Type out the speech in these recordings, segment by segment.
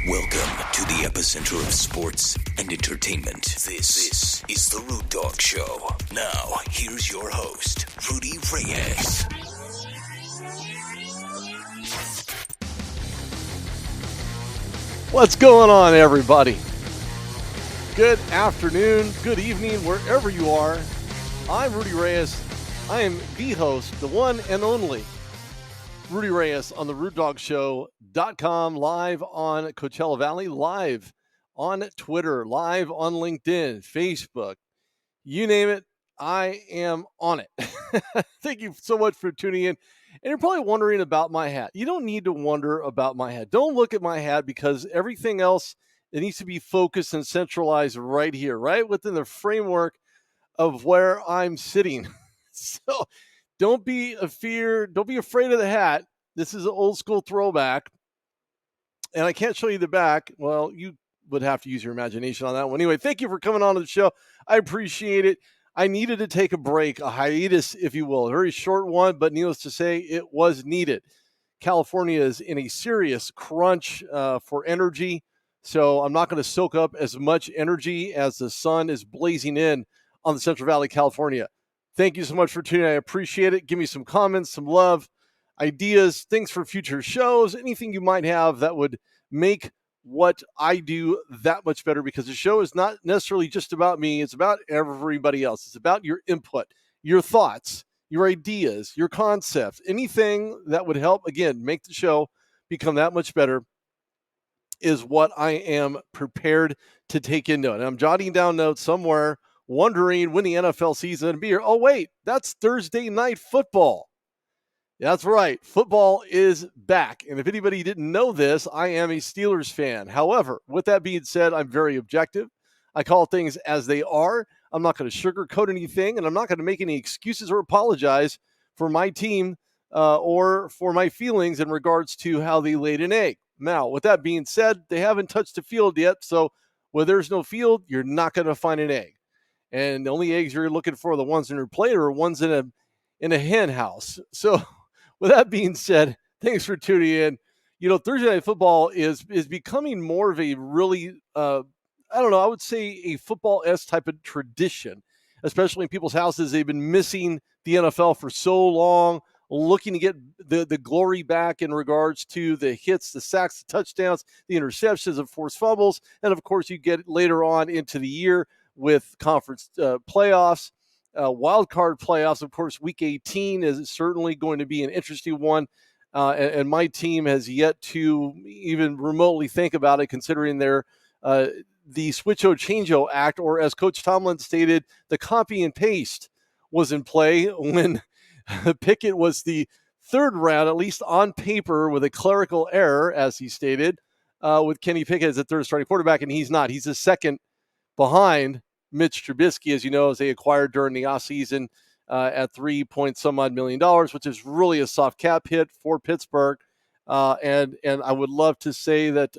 Welcome to the epicenter of sports and entertainment. This is The Rude Dog Show. Now, here's your host, Rudy Reyes. What's going on, everybody? Good afternoon, good evening, wherever you are. I'm Rudy Reyes. I am the host, the one and only Rudy Reyes on TheRudeDogShow.com, live on Coachella Valley, live on Twitter, live on LinkedIn, Facebook, you name it, I am on it. Thank you so much for tuning in. And you're probably wondering about my hat. You don't need to wonder about my hat. Don't look at my hat because everything else, it needs to be focused and centralized right here, right within the framework of where I'm sitting. So don't be afraid of the hat. This is an old school throwback. And I can't show you the back. Well, you would have to use your imagination on that one. Anyway, thank you for coming on to the show. I appreciate it. I needed to take a break, a hiatus, if you will. A very short one, but needless to say, it was needed. California is in a serious crunch for energy. So I'm not going to soak up as much energy as the sun is blazing in on the Central Valley, California. Thank you so much for tuning in. I appreciate it. Give me some comments, some love, ideas, things for future shows, anything you might have that would make what I do that much better, because the show is not necessarily just about me. It's about everybody else. It's about your input, your thoughts, your ideas, your concepts, anything that would help, again, make the show become that much better is what I am prepared to take into it. And I'm jotting down notes somewhere, wondering when the NFL season will be here. Oh, wait, that's Thursday night football. That's right. Football is back. And if anybody didn't know this, I am a Steelers fan. However, with that being said, I'm very objective. I call things as they are. I'm not going to sugarcoat anything, and I'm not going to make any excuses or apologize for my team or for my feelings in regards to how they laid an egg. Now, with that being said, they haven't touched the field yet. So where there's no field, you're not going to find an egg. And the only eggs you're looking for are the ones in your plate or ones in a hen house. So with that being said, thanks for tuning in. You know, Thursday Night Football is becoming more of a really, I would say a football-esque type of tradition, especially in people's houses. They've been missing the NFL for so long, looking to get the glory back in regards to the hits, the sacks, the touchdowns, the interceptions, and forced fumbles. And, of course, you get later on into the year with conference playoffs. Wild card playoffs, of course, Week 18 is certainly going to be an interesting one, and my team has yet to even remotely think about it, considering their the Switcho-Changeo Act, or as Coach Tomlin stated, the copy and paste was in play when Pickett was the third round, at least on paper, with a clerical error, as he stated, with Kenny Pickett as the third starting quarterback, and he's not. He's the second behind Mitch Trubisky, as you know, as they acquired during the offseason at $3 million, which is really a soft cap hit for Pittsburgh. And I would love to say that,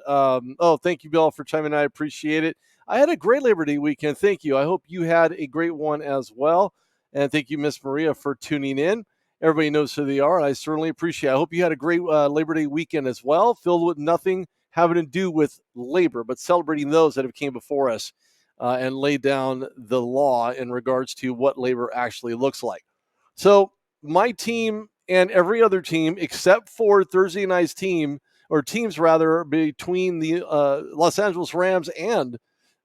thank you, Bill, for chiming in. I appreciate it. I had a great Labor Day weekend. Thank you. I hope you had a great one as well. And thank you, Miss Maria, for tuning in. Everybody knows who they are, and I certainly appreciate it. I hope you had a great Labor Day weekend as well, filled with nothing having to do with labor, but celebrating those that have came before us. And lay down the law in regards to what labor actually looks like. So my team and every other team, except for Thursday night's teams between the Los Angeles Rams and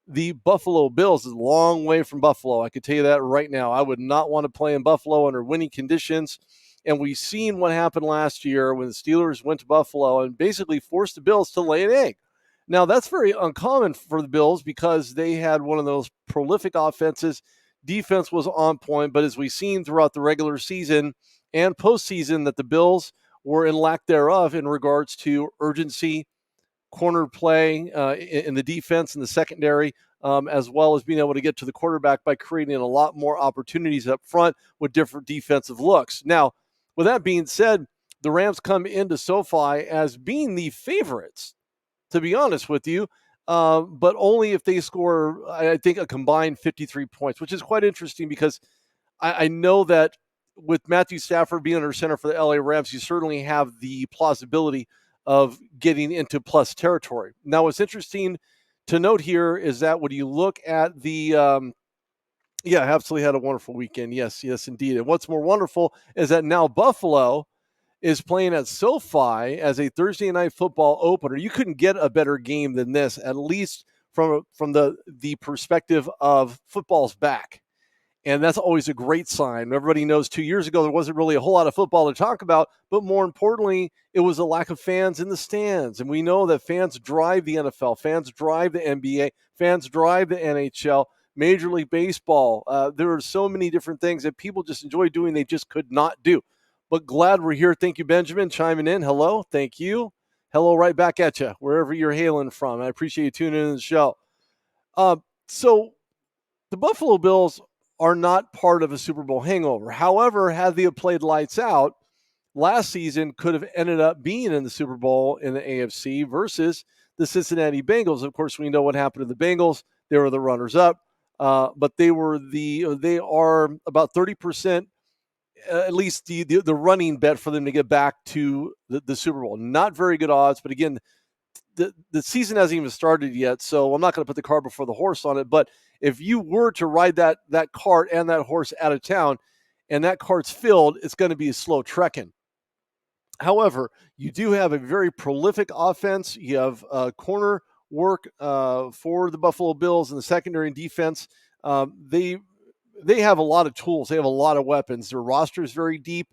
the Buffalo Bills, is a long way from Buffalo. I could tell you that right now. I would not want to play in Buffalo under winning conditions. And we've seen what happened last year when the Steelers went to Buffalo and basically forced the Bills to lay an egg. Now, that's very uncommon for the Bills because they had one of those prolific offenses. Defense was on point, but as we've seen throughout the regular season and postseason, that the Bills were in lack thereof in regards to urgency, corner play in the defense and the secondary, as well as being able to get to the quarterback by creating a lot more opportunities up front with different defensive looks. Now, with that being said, the Rams come into SoFi as being the favorites, to be honest with you, but only if they score, I think, a combined 53 points, which is quite interesting because I know that with Matthew Stafford being under center for the LA Rams, you certainly have the plausibility of getting into plus territory. Now, what's interesting to note here is that when you look at the yeah, absolutely had a wonderful weekend. Yes, indeed. And what's more wonderful is that now Buffalo is playing at SoFi as a Thursday night football opener. You couldn't get a better game than this, at least from the perspective of football's back. And that's always a great sign. Everybody knows 2 years ago there wasn't really a whole lot of football to talk about, but more importantly, it was a lack of fans in the stands. And we know that fans drive the NFL, fans drive the NBA, fans drive the NHL, Major League Baseball. There are so many different things that people just enjoy doing they just could not do. But glad we're here. Thank you, Benjamin, chiming in. Hello. Thank you. Hello right back at you, wherever you're hailing from. I appreciate you tuning in to the show. So the Buffalo Bills are not part of a Super Bowl hangover. However, had they played lights out, last season could have ended up being in the Super Bowl in the AFC versus the Cincinnati Bengals. Of course, we know what happened to the Bengals. They were the runners-up, but they are about 30%, at least the running bet for them to get back to the Super Bowl. Not very good odds, but again, the season hasn't even started yet, so I'm not going to put the cart before the horse on it. But if you were to ride that cart and that horse out of town, and that cart's filled, it's going to be a slow trekking. However, you do have a very prolific offense. You have corner work for the Buffalo Bills in the secondary and defense. They have a lot of tools. They have a lot of weapons. Their roster is very deep.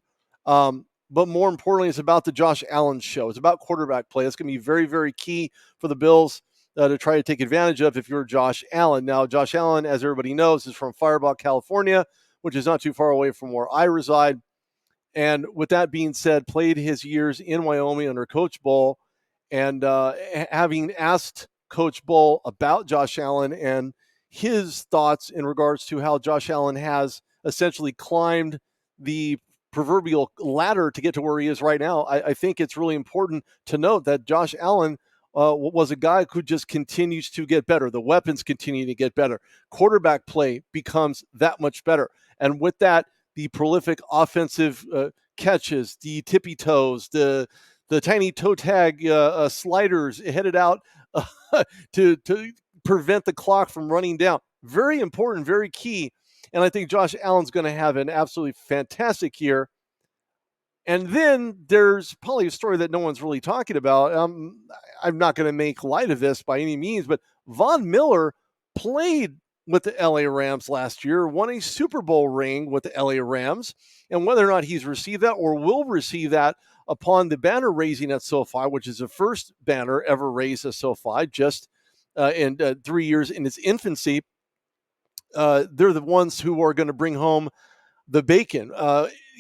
But more importantly, it's about the Josh Allen show. It's about quarterback play. That's going to be very, very key for the Bills to try to take advantage of if you're Josh Allen. Now, Josh Allen, as everybody knows, is from Fireball, California, which is not too far away from where I reside. And with that being said, played his years in Wyoming under Coach Bull. And having asked Coach Bull about Josh Allen and his thoughts in regards to how Josh Allen has essentially climbed the proverbial ladder to get to where he is right now, I think it's really important to note that Josh Allen was a guy who just continues to get better. The weapons continue to get better. Quarterback play becomes that much better. And with that, the prolific offensive catches, the tippy toes, the tiny toe tag sliders headed out to prevent the clock from running down. Very important, very key. And I think Josh Allen's going to have an absolutely fantastic year. And then there's probably a story that no one's really talking about. I'm not going to make light of this by any means, but Von Miller played with the LA Rams last year, won a Super Bowl ring with the LA Rams. And whether or not he's received that or will receive that upon the banner raising at SoFi, which is the first banner ever raised at SoFi, just in 3 years in its infancy, they're the ones who are going to bring home the bacon.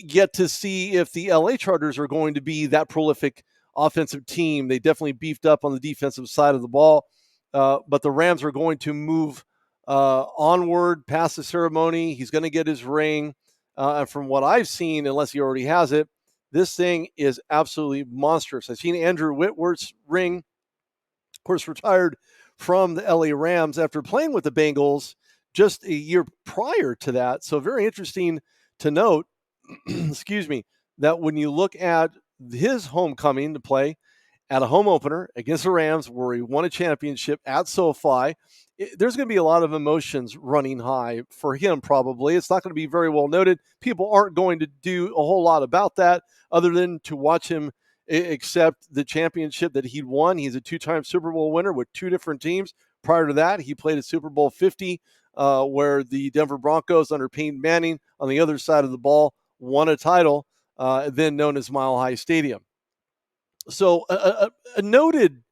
Yet to see if the LA Chargers are going to be that prolific offensive team. They definitely beefed up on the defensive side of the ball, but the Rams are going to move onward past the ceremony. He's going to get his ring. And from what I've seen, unless he already has it, this thing is absolutely monstrous. I've seen Andrew Whitworth's ring, of course, retired from the LA Rams after playing with the Bengals just a year prior to that. So very interesting to note, excuse me, that when you look at his homecoming to play at a home opener against the Rams where he won a championship at SoFi, there's going to be a lot of emotions running high for him probably. It's not going to be very well noted. People aren't going to do a whole lot about that other than to watch him accept the championship that he won. He's a two-time Super Bowl winner with two different teams. Prior to that, he played at Super Bowl 50, where the Denver Broncos under Peyton Manning on the other side of the ball won a title, then known as Mile High Stadium. So a noted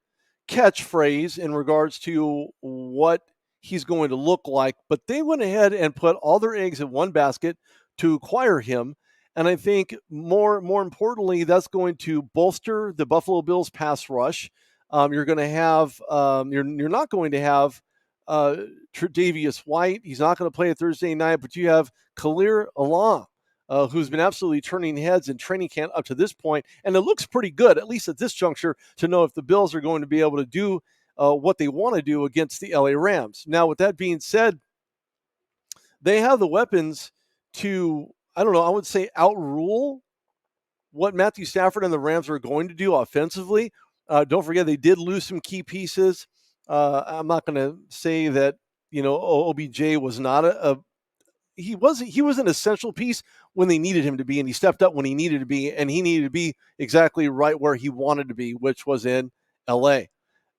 catchphrase in regards to what he's going to look like, but they went ahead and put all their eggs in one basket to acquire him. And I think more importantly, that's going to bolster the Buffalo Bills pass rush. You're going to have you're not going to have Tre'Davious White. He's not going to play a Thursday night, but you have Khalil Alam, who's been absolutely turning heads in training camp up to this point. And it looks pretty good, at least at this juncture, to know if the Bills are going to be able to do what they want to do against the LA Rams. Now, with that being said, they have the weapons to, I don't know, I would say outrule what Matthew Stafford and the Rams are going to do offensively. Don't forget they did lose some key pieces. I'm not going to say that OBJ was not he was an essential piece when they needed him to be, and he stepped up when he needed to be, and he needed to be exactly right where he wanted to be, which was in LA.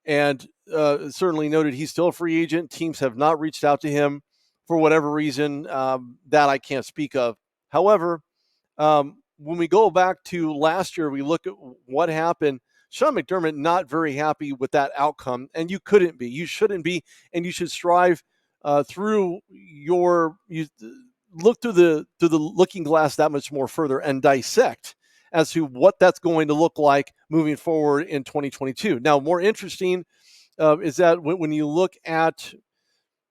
And certainly noted he's still a free agent. Teams have not reached out to him for whatever reason that I can't speak of. However, when we go back to last year, we look at what happened. Sean McDermott not very happy with that outcome, and you couldn't be. You shouldn't be, and you should strive through you look through the looking glass that much more further and dissect as to what that's going to look like moving forward in 2022. Now, more interesting is that when you look at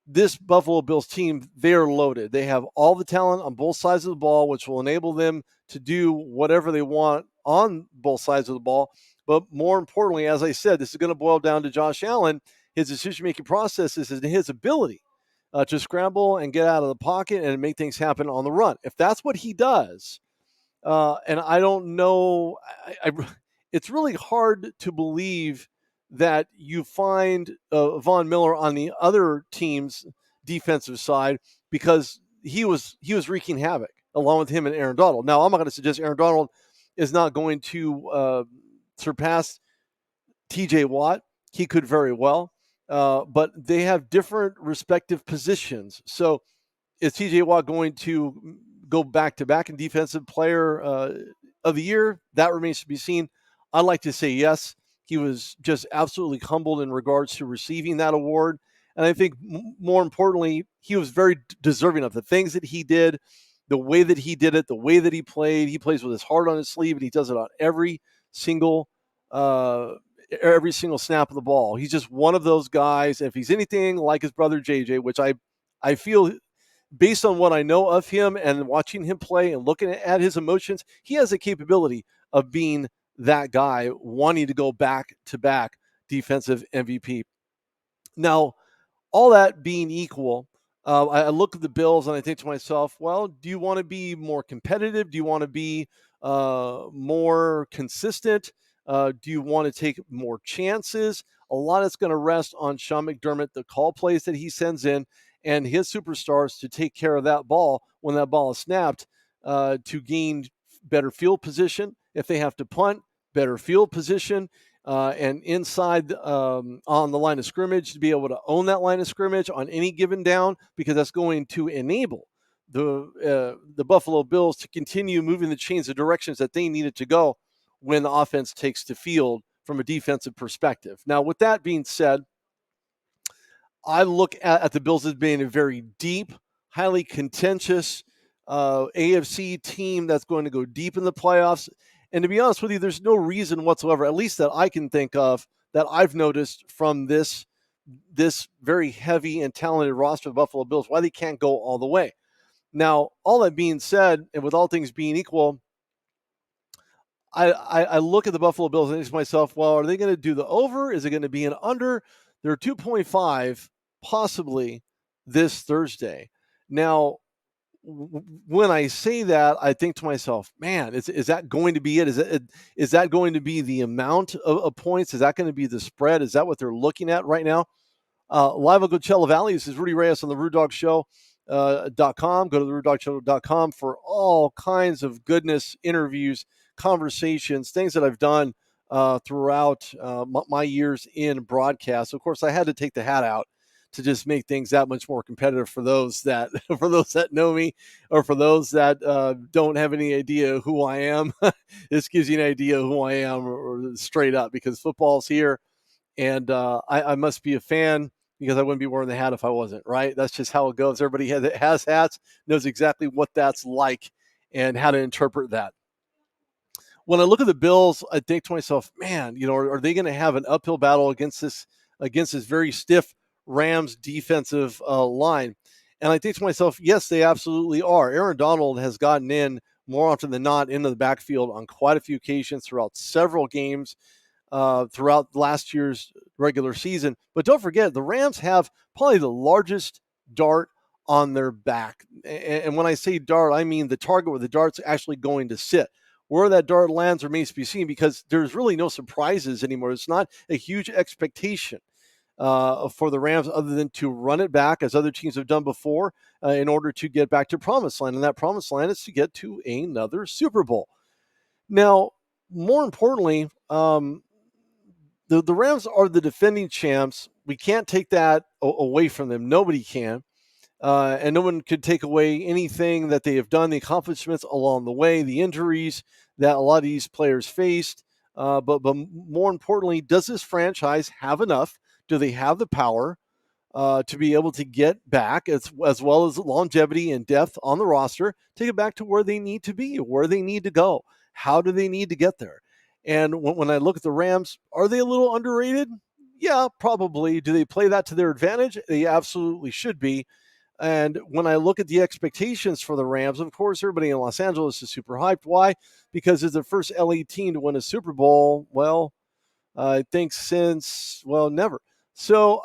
this Buffalo Bills team, they are loaded. They have all the talent on both sides of the ball, which will enable them to do whatever they want on both sides of the ball. But more importantly, as I said, this is going to boil down to Josh Allen. His decision-making process is his ability to scramble and get out of the pocket and make things happen on the run. If that's what he does, and I don't know, it's really hard to believe that you find Von Miller on the other team's defensive side, because he was wreaking havoc along with him and Aaron Donald. Now, I'm not going to suggest Aaron Donald is not going to surpass TJ Watt. He could very well, but they have different respective positions. So is TJ Watt going to go back-to-back in Defensive Player of the Year? That remains to be seen. I'd like to say yes. He was just absolutely humbled in regards to receiving that award. And I think more importantly, he was very deserving of the things that he did, the way that he did it, the way that he played. He plays with his heart on his sleeve, and he does it on every single snap of the ball. He's just one of those guys. If he's anything like his brother JJ, which I feel, based on what I know of him and watching him play and looking at his emotions, he has the capability of being that guy wanting to go back-to-back defensive MVP. Now, all that being equal, I look at the Bills and I think to myself, well, do you want to be more competitive? Do you want to be more consistent? Do you want to take more chances? A lot is going to rest on Sean McDermott, the call plays that he sends in, and his superstars to take care of that ball when that ball is snapped, to gain better field position. If they have to punt, better field position, and inside on the line of scrimmage, to be able to own that line of scrimmage on any given down, because that's going to enable the Buffalo Bills to continue moving the chains of directions that they needed to go when the offense takes the field from a defensive perspective. Now, with that being said, I look at the Bills as being a very deep, highly contentious AFC team that's going to go deep in the playoffs. And to be honest with you, there's no reason whatsoever, at least that I can think of, that I've noticed from this very heavy and talented roster of Buffalo Bills, why they can't go all the way. Now, all that being said, and with all things being equal, I look at the Buffalo Bills and think to myself, well, are they going to do the over? Is it going to be an under? They're 2.5 possibly this Thursday. Now, when I say that, I think to myself, man, is that going to be it? Is that going to be the amount of points? Is that going to be the spread? Is that what they're looking at right now? Live on Coachella Valley, this is Rudy Reyes on the TheRudeDogShow.com. Go to TheRudeDogShow.com for all kinds of goodness, interviews, conversations, things that I've done throughout my years in broadcast. Of course, I had to take the hat out to just make things that much more competitive for those that know me, or for those that don't have any idea who I am. This gives you an idea of who I am, or straight up, because football's here, and I must be a fan, because I wouldn't be wearing the hat if I wasn't, right? That's just how it goes. Everybody that has hats knows exactly what that's like and how to interpret that. When I look at the Bills, I think to myself, man, are they going to have an uphill battle against this very stiff Rams defensive line? And I think to myself, yes, they absolutely are. Aaron Donald has gotten in more often than not into the backfield on quite a few occasions throughout several games throughout last year's regular season. But don't forget, the Rams have probably the largest dart on their back. And when I say dart, I mean the target where the dart's actually going to sit. Where that dart lands remains to be seen because there's really no surprises anymore. It's not a huge expectation for the Rams other than to run it back as other teams have done before in order to get back to promised land. And that promised land is to get to another Super Bowl. Now, more importantly, the Rams are the defending champs. We can't take that away from them. Nobody can. And no one could take away anything that they have done, the accomplishments along the way, the injuries that a lot of these players faced. But more importantly, does this franchise have enough? Do they have the power to be able to get back as well as longevity and depth on the roster to get back to where they need to be, where they need to go? How do they need to get there? And when I look at the Rams, are they a little underrated? Yeah, probably. Do they play that to their advantage? They absolutely should be. And when I look at the expectations for the Rams, of course, everybody in Los Angeles is super hyped. Why? Because it's the first LA team to win a Super Bowl. Well, I think since, well, never. So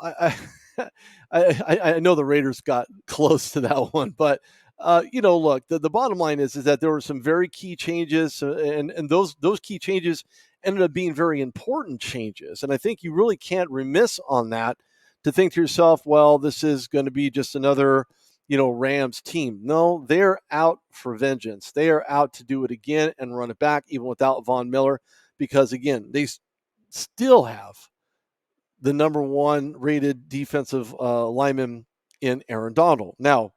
I know the Raiders got close to that one, but look, the bottom line is that there were some very key changes, and those key changes ended up being very important changes. And I think you really can't remiss on that to think to yourself, well, this is going to be just another, Rams team. No, they're out for vengeance. They are out to do it again and run it back, even without Von Miller, because again, they still have the number one rated defensive lineman in Aaron Donald. Now,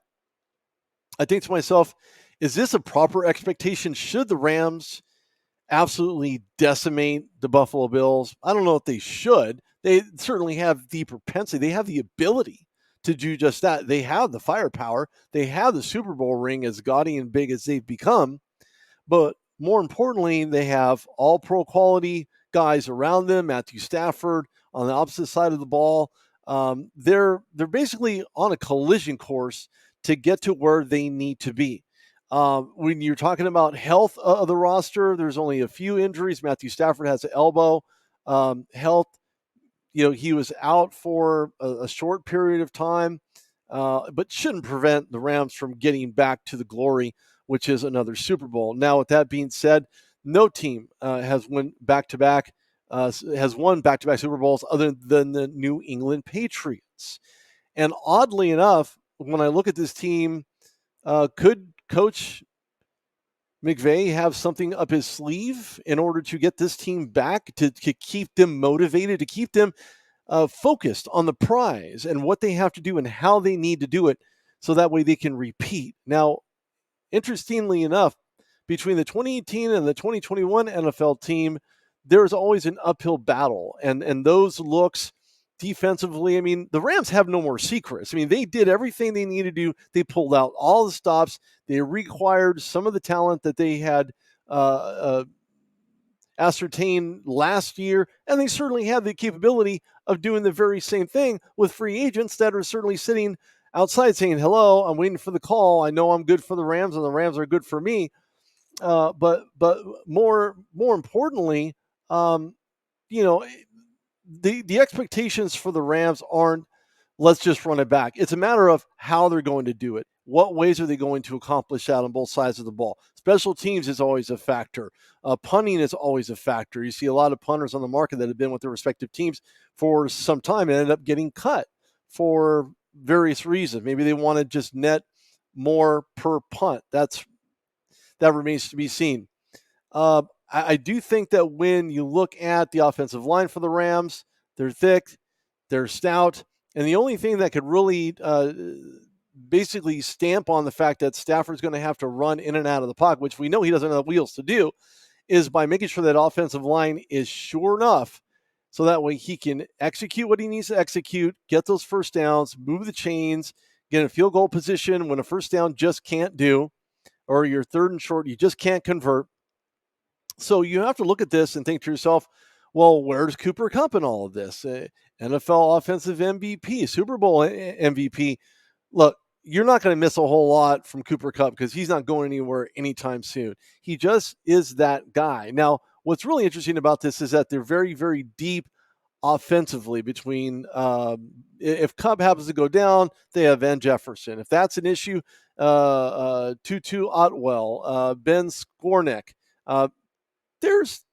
I think to myself, is this a proper expectation? Should the Rams absolutely decimate the Buffalo Bills? I don't know if they should. They certainly have the propensity. They have the ability to do just that. They have the firepower. They have the Super Bowl ring, as gaudy and big as they've become. But more importantly, they have all pro quality guys around them. Matthew Stafford on the opposite side of the ball. They're basically on a collision course to get to where they need to be. When you're talking about health of the roster, there's only a few injuries. Matthew Stafford has an elbow. Health, he was out for a short period of time, but shouldn't prevent the Rams from getting back to the glory, which is another Super Bowl. Now, with that being said, no team has won back-to-back Super Bowls other than the New England Patriots. And oddly enough, when I look at this team, could Coach McVay have something up his sleeve in order to get this team back, to keep them motivated, to keep them focused on the prize and what they have to do and how they need to do it so that way they can repeat? Now, interestingly enough, between the 2018 and the 2021 NFL team, there's always an uphill battle. And those looks defensively, I mean, the Rams have no more secrets. I mean, they did everything they needed to do. They pulled out all the stops. They required some of the talent that they had ascertained last year, and they certainly have the capability of doing the very same thing with free agents that are certainly sitting outside saying, hello, I'm waiting for the call. I know I'm good for the Rams, and the Rams are good for me. But more importantly, the expectations for the Rams aren't, let's just run it back. It's a matter of how they're going to do it. What ways are they going to accomplish that on both sides of the ball? Special teams is always a factor. Punting is always a factor. You see a lot of punters on the market that have been with their respective teams for some time and ended up getting cut for various reasons. Maybe they want to just net more per punt. That remains to be seen. I do think that when you look at the offensive line for the Rams, they're thick, they're stout, and the only thing that could really basically stamp on the fact that Stafford's going to have to run in and out of the pocket, which we know he doesn't have the wheels to do, is by making sure that offensive line is sure enough so that way he can execute what he needs to execute, get those first downs, move the chains, get in a field goal position when a first down just can't do, or your third and short, you just can't convert. So you have to look at this and think to yourself, well, where's Cooper Kupp in all of this? NFL offensive MVP, Super Bowl MVP. Look, you're not going to miss a whole lot from Cooper Kupp because he's not going anywhere anytime soon. He just is that guy. Now, what's really interesting about this is that they're very, very deep offensively between if Kupp happens to go down, they have Van Jefferson. If that's an issue, Tutu Atwell, Ben Skornick, there's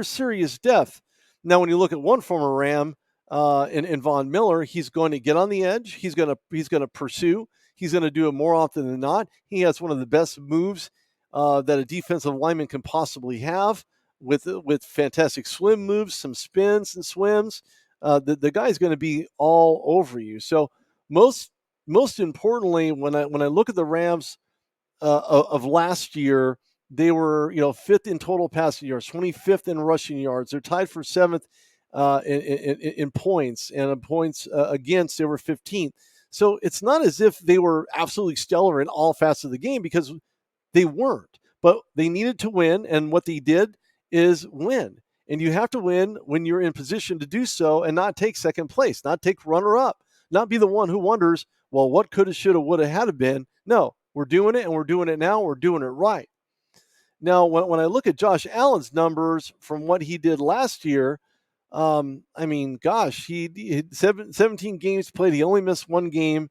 serious depth. Now, when you look at one former Ram in Von Miller, he's going to get on the edge. He's going to pursue. He's going to do it more often than not. He has one of the best moves that a defensive lineman can possibly have, with fantastic swim moves, some spins and swims. The guy's going to be all over you. So most importantly, when I look at the Rams of last year, they were fifth in total passing yards, 25th in rushing yards. They're tied for seventh in points, and in points against they were 15th. So it's not as if they were absolutely stellar in all facets of the game, because they weren't. But they needed to win, and what they did is win. And you have to win when you're in position to do so, and not take second place, not take runner-up, not be the one who wonders, well, what could have, should have, would have, had have been. No, we're doing it, and we're doing it now. We're doing it right. Now, when I look at Josh Allen's numbers from what he did last year, I mean, gosh, he had 17 games played. He only missed one game.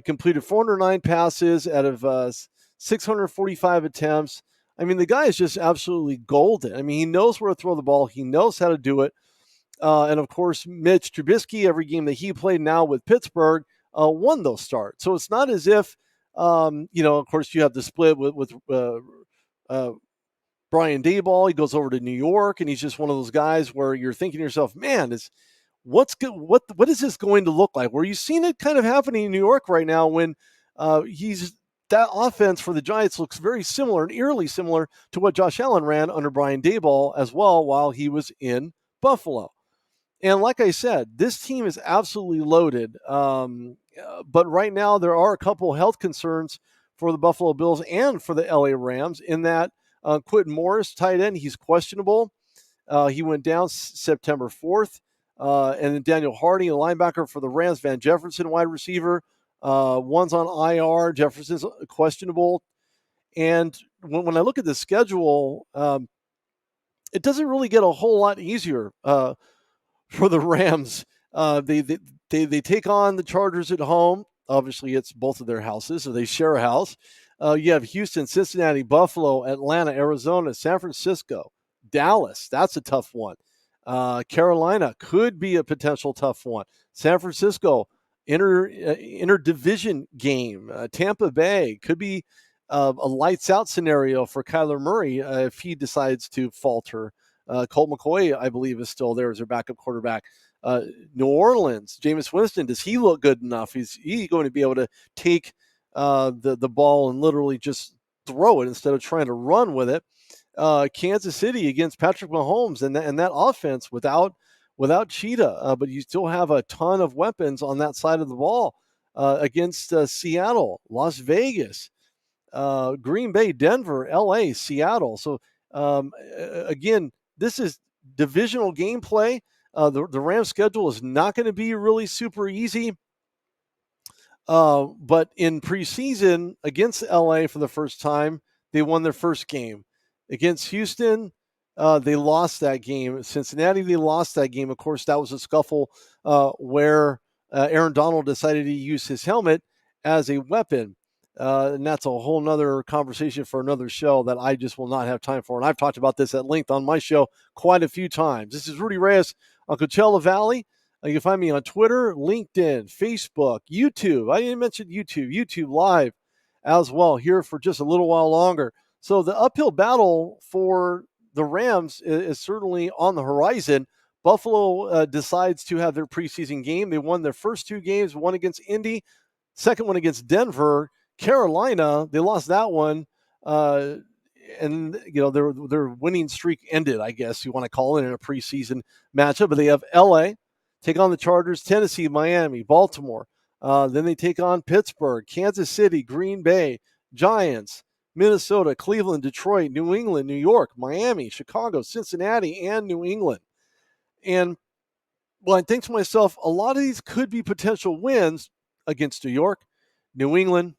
Completed 409 passes out of 645 attempts. I mean, the guy is just absolutely golden. I mean, he knows where to throw the ball. He knows how to do it. And, of course, Mitch Trubisky, every game that he played now with Pittsburgh, won those starts. So it's not as if, of course, you have the split with Brian Daboll. He goes over to New York, and he's just one of those guys where you're thinking to yourself, man, what is this going to look like? Where you've seen it kind of happening in New York right now, when that offense for the Giants looks very similar and eerily similar to what Josh Allen ran under Brian Daboll as well while he was in Buffalo. And like I said, this team is absolutely loaded. But right now there are a couple health concerns for the Buffalo Bills and for the LA Rams, in that Quentin Morris, tight end, he's questionable. He went down September 4th. And then Daniel Hardy, a linebacker for the Rams, Van Jefferson, wide receiver. One's on IR. Jefferson's questionable. And when I look at the schedule, it doesn't really get a whole lot easier for the Rams. They take on the Chargers at home. Obviously, it's both of their houses, so they share a house. You have Houston, Cincinnati, Buffalo, Atlanta, Arizona, San Francisco, Dallas. That's a tough one. Carolina could be a potential tough one. San Francisco, interdivision game. Tampa Bay could be a lights out scenario for Kyler Murray if he decides to falter. Colt McCoy, I believe, is still there as their backup quarterback. New Orleans, Jameis Winston, does he look good enough? Is he going to be able to take the ball and literally just throw it instead of trying to run with it? Kansas City against Patrick Mahomes and that offense without Cheetah, but you still have a ton of weapons on that side of the ball against Seattle, Las Vegas, Green Bay, Denver, LA, Seattle. So again, this is divisional gameplay. The Rams' schedule is not going to be really super easy. But in preseason against LA for the first time, they won their first game. Against Houston, they lost that game. Cincinnati, they lost that game. Of course, that was a scuffle where Aaron Donald decided to use his helmet as a weapon. And that's a whole nother conversation for another show that I just will not have time for. And I've talked about this at length on my show quite a few times. This is Rudy Reyes on Coachella Valley. You can find me on Twitter, LinkedIn, Facebook, YouTube. I didn't mention YouTube Live as well here for just a little while longer. So the uphill battle for the Rams is certainly on the horizon. Buffalo decides to have their preseason game. They won their first two games, one against Indy, second one against Denver. Carolina, they lost that one. And their winning streak ended, I guess you want to call it, in a preseason matchup. But they have LA take on the Chargers, Tennessee, Miami, Baltimore. Then they take on Pittsburgh, Kansas City, Green Bay, Giants, Minnesota, Cleveland, Detroit, New England, New York, Miami, Chicago, Cincinnati, and New England. And I think to myself, a lot of these could be potential wins against New York, New England.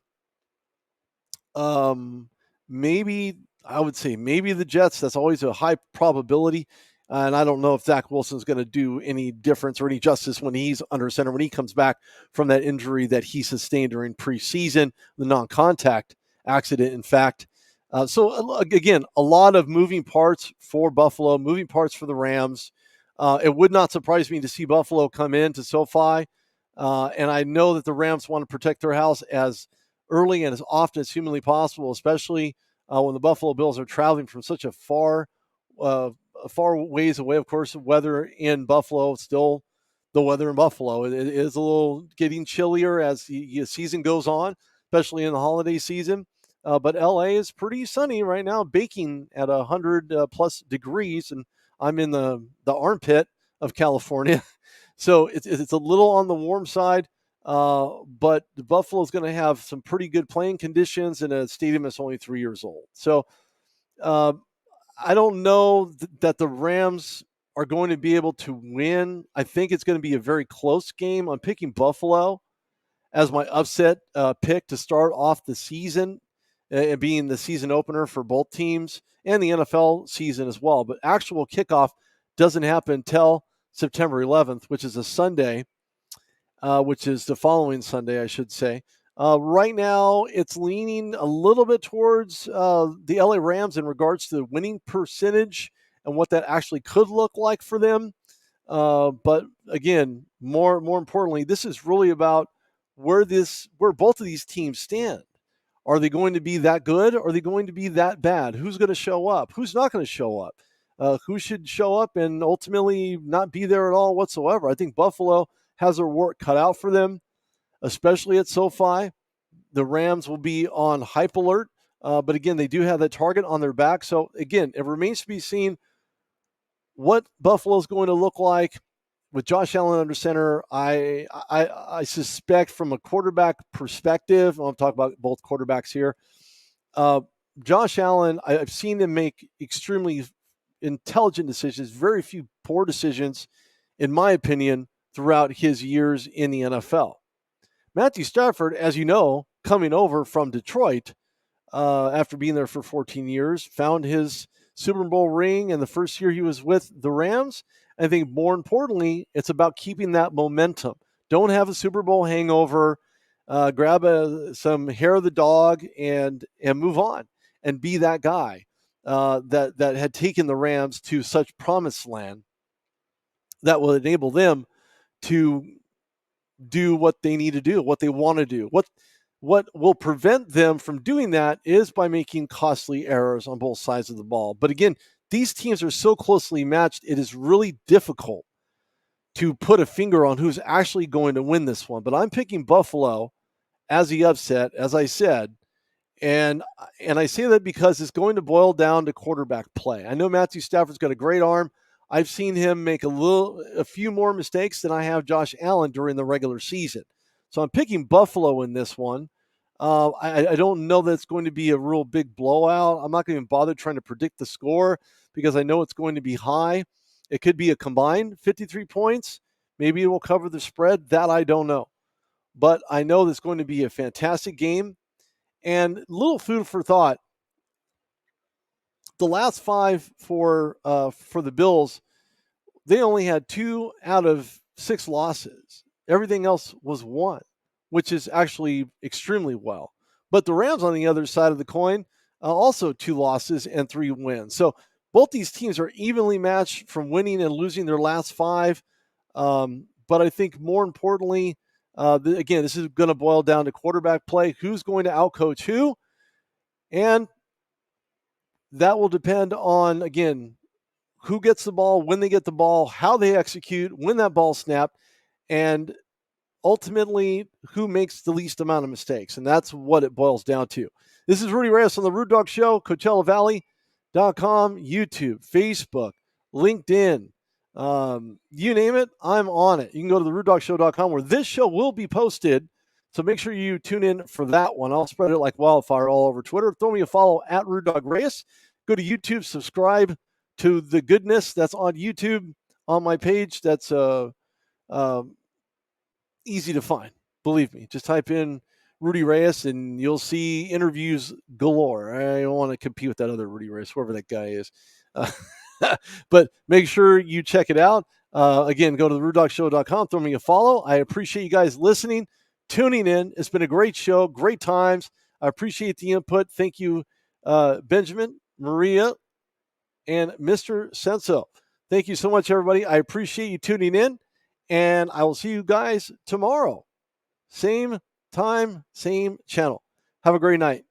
Maybe the Jets. That's always a high probability. And I don't know if Zach Wilson's going to do any difference or any justice when he's under center, when he comes back from that injury that he sustained during preseason, the non-contact accident, in fact. Again, a lot of moving parts for Buffalo, moving parts for the Rams. It would not surprise me to see Buffalo come in to SoFi. And I know that the Rams want to protect their house as early and as often as humanly possible, especially when the Buffalo Bills are traveling from such uh, far ways away. Of course, weather in Buffalo, still the weather in Buffalo. It is a little getting chillier as the season goes on, especially in the holiday season. But LA is pretty sunny right now, baking at 100 plus degrees, and I'm in the armpit of California. So it's a little on the warm side, but Buffalo is going to have some pretty good playing conditions in a stadium that's only 3 years old. So uh, I don't know that the Rams are going to be able to win. I think it's going to be a very close game. I'm picking Buffalo as my upset pick to start off the season, being the season opener for both teams and the NFL season as well. But actual kickoff doesn't happen until September 11th, which is a Sunday, which is the following Sunday, I should say. Right now, it's leaning a little bit towards the LA Rams in regards to the winning percentage and what that actually could look like for them. But again, more importantly, this is really about where both of these teams stand. Are they going to be that good? Or are they going to be that bad? Who's going to show up? Who's not going to show up? Who should show up and ultimately not be there at all whatsoever? I think Buffalo has their work cut out for them, especially at SoFi. The Rams will be on hype alert. But again, they do have that target on their back. So again, it remains to be seen what Buffalo is going to look like with Josh Allen under center. I suspect from a quarterback perspective, I'm talking about both quarterbacks here. Josh Allen, I've seen him make extremely intelligent decisions, very few poor decisions, in my opinion, throughout his years in the NFL. Matthew Stafford, as you know, coming over from Detroit after being there for 14 years, found his Super Bowl ring in the first year he was with the Rams. I think more importantly, it's about keeping that momentum. Don't have a Super Bowl hangover. Grab some hair of the dog and move on and be that guy that had taken the Rams to such promised land that will enable them to do what they need to do, what they want to do. What will prevent them from doing that is by making costly errors on both sides of the ball. But again, these teams are so closely matched, it is really difficult to put a finger on who's actually going to win this one. But I'm picking Buffalo as the upset, as I said. And I say that because it's going to boil down to quarterback play. I know Matthew Stafford's got a great arm. I've seen him make a few more mistakes than I have Josh Allen during the regular season. So I'm picking Buffalo in this one. I don't know that it's going to be a real big blowout. I'm not going to even bother trying to predict the score because I know it's going to be high. It could be a combined 53 points. Maybe it will cover the spread. That I don't know. But I know it's going to be a fantastic game. And little food for thought. The last five for the Bills, they only had 2 out of 6 losses. Everything else was 1, which is actually extremely well. But the Rams on the other side of the coin, also 2 losses and 3 wins. So both these teams are evenly matched from winning and losing their last 5. But I think more importantly, again, this is going to boil down to quarterback play. Who's going to outcoach who? And that will depend on, again, who gets the ball, when they get the ball, how they execute, when that ball snapped, and ultimately who makes the least amount of mistakes. And that's what it boils down to. This is Rudy Reyes on the Rude Dog Show, CoachellaValley.com, YouTube, Facebook, LinkedIn. You name it, I'm on it. You can go to TheRudeDogShow.com where this show will be posted. So make sure you tune in for that one. I'll spread it like wildfire all over Twitter. Throw me a follow at Rude Dog Reyes. Go to YouTube, subscribe to the goodness that's on YouTube on my page. That's easy to find. Believe me. Just type in Rudy Reyes and you'll see interviews galore. I don't want to compete with that other Rudy Reyes, whoever that guy is. But make sure you check it out. Again, go to TheRudeDogShow.com. Throw me a follow. I appreciate you guys listening, tuning in. It's been a great show, great times. I appreciate the input. Thank you Benjamin, Maria, and Mr. Senso. Thank you so much, everybody. I appreciate you tuning in, and I will see you guys tomorrow. Same time, same channel. Have a great night.